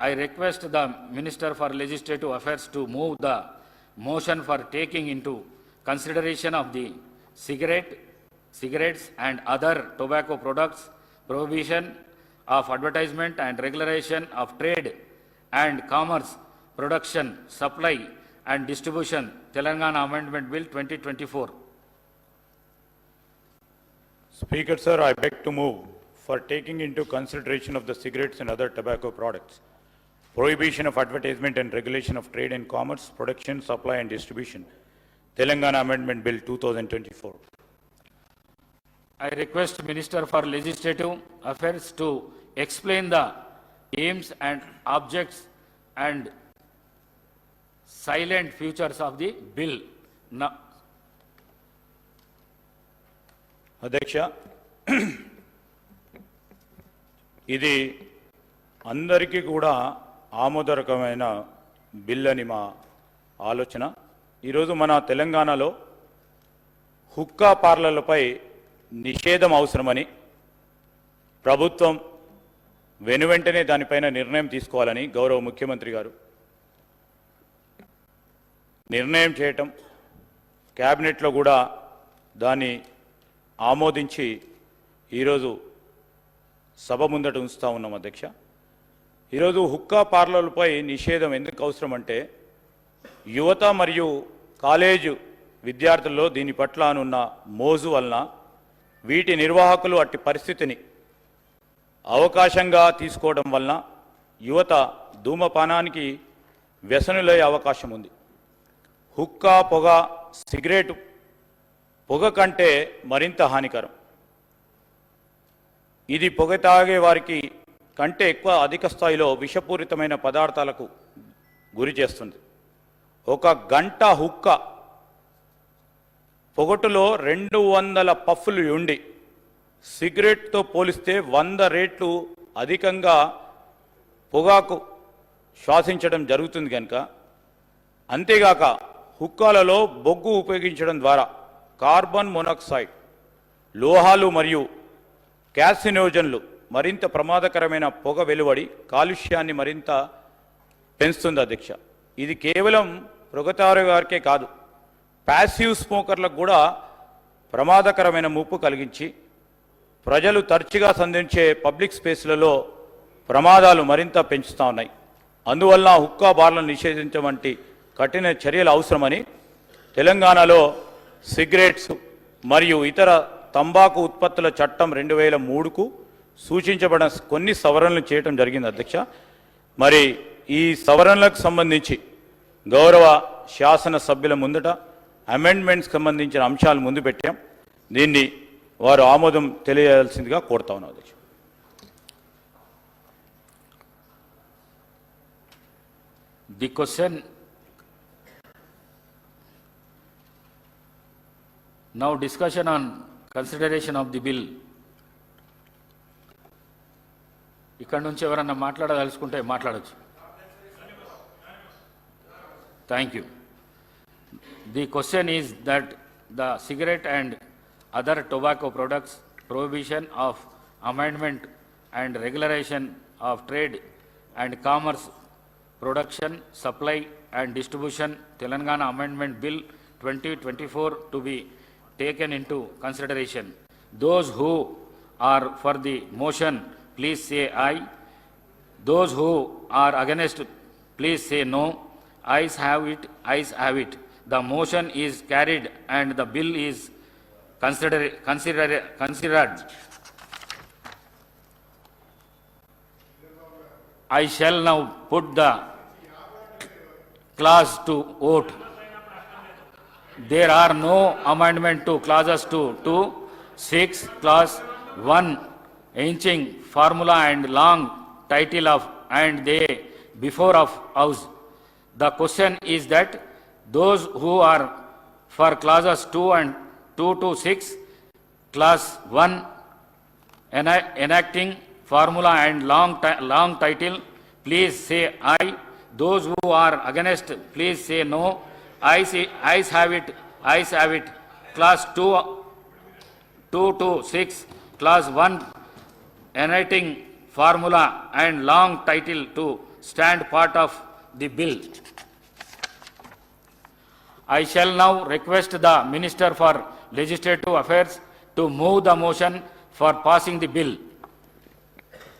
I request the Minister for Legislative Affairs to move the motion for taking into consideration of the cigarettes and other tobacco products, prohibition of advertisement and regulation of trade and commerce, production, supply and distribution, Telangana Amendment Bill 2024. Speaker, sir, I beg to move for taking into consideration of the cigarettes and other tobacco products, prohibition of advertisement and regulation of trade and commerce, production, supply and distribution, Telangana Amendment Bill 2024. I request Minister for Legislative Affairs to explain the aims and objects and silent futures of the bill. Now, అధ్యక్ష, ఇది అందరికీ కూడా ఆమోదకరమైన bill అని మా ఆలోచన. ఈరోజు మన తెలంగాణలో హుక్కా పార్లర్లపై నిషేధం అవసరమని ప్రభుత్వం వెనువెంటనే దానిపైన నిర్ణయం తీసుకోవాలని గౌరవ ముఖ్యమంత్రి గారు నిర్ణయం చేయటం, క్యాబినెట్లో కూడా దాన్ని ఆమోదించి ఈరోజు సభ ముందట ఉంచుతా ఉన్నాం. అధ్యక్ష, ఈరోజు హుక్కా పార్లర్లపై నిషేధం ఎందుకు అవసరం అంటే, యువత మరియు కాలేజు విద్యార్థుల్లో దీని పట్ల అనున్న మోజు వలన వీటి నిర్వాహకులు అట్టి పరిస్థితిని అవకాశంగా తీసుకోవడం వలన యువత ధూమపానానికి వ్యసనులయ్యే అవకాశం ఉంది. హుక్కా పొగ, సిగరెట్ పొగ కంటే మరింత హానికరం. ఇది పొగ తాగే వారికి కంటే ఎక్కువ అధిక స్థాయిలో విషపూరితమైన పదార్థాలకు గురి చేస్తుంది. ఒక గంట హుక్క పొగటులో 200 పఫ్ఫులు ఉండి సిగరెట్తో పోలిస్తే 100 రెట్లు అధికంగా పొగాకు శ్వాసించడం జరుగుతుంది కనుక, అంతేగాక హుక్కాలలో బొగ్గు ఉపయోగించడం ద్వారా కార్బన్ మోనాక్సైడ్, లోహాలు మరియు క్యాసినోజన్లు మరింత ప్రమాదకరమైన పొగ వెలువడి కాలుష్యాన్ని మరింత పెంచుతుంది. అధ్యక్ష, ఇది కేవలం పొగతారు గారికే కాదు, ప్యాసివ్ స్మోకర్లకు కూడా ప్రమాదకరమైన ముప్పు కలిగించి ప్రజలు తరచుగా సంధించే పబ్లిక్ స్పేస్లలో ప్రమాదాలు మరింత పెంచుతూ ఉన్నాయి. అందువల్ల హుక్కా బార్లను నిషేధించడం వంటి కఠిన చర్యలు అవసరమని తెలంగాణలో సిగరెట్స్ మరియు ఇతర తంబాకు ఉత్పత్తుల చట్టం 2003కు సూచించబడిన కొన్ని సవరణలు చేయడం జరిగింది. అధ్యక్ష, మరి ఈ సవరణలకు సంబంధించి గౌరవ శాసన సభ్యుల ముందట అమెండ్మెంట్స్ సంబంధించిన అంశాలు ముందు పెట్టాం. దీన్ని వారు ఆమోదం తెలియజేయాల్సిందిగా కోరుతా ఉన్నాం. అధ్యక్ష, the question now discussion on consideration of the bill. ఇక్కడ నుంచి ఎవరన్నా మాట్లాడదలుచుకుంటే మాట్లాడచ్చు. Thank you. The question is that the cigarette and other tobacco products, prohibition of amendment and regulation of trade and commerce, production, supply and distribution, Telangana Amendment Bill 2024 to be taken into consideration. Those who are for the motion, please say aye. Those who are against, please say no. Ayes have it, ayes have it. The motion is carried and the bill is considered. I shall now put the clause to vote. There are no amendment to clauses 2 to 6, clause 1, ancient formula and long title of and they before of house. The question is that those who are for clauses 2 and 2 to 6, clause 1, enacting formula and long title, please say aye. Those who are against, please say no. Ayes have it, ayes have it. Clause 2 to 6, clause 1, enacting formula and long title to stand part of the bill. I shall now request the Minister for Legislative Affairs to move the motion for passing the bill.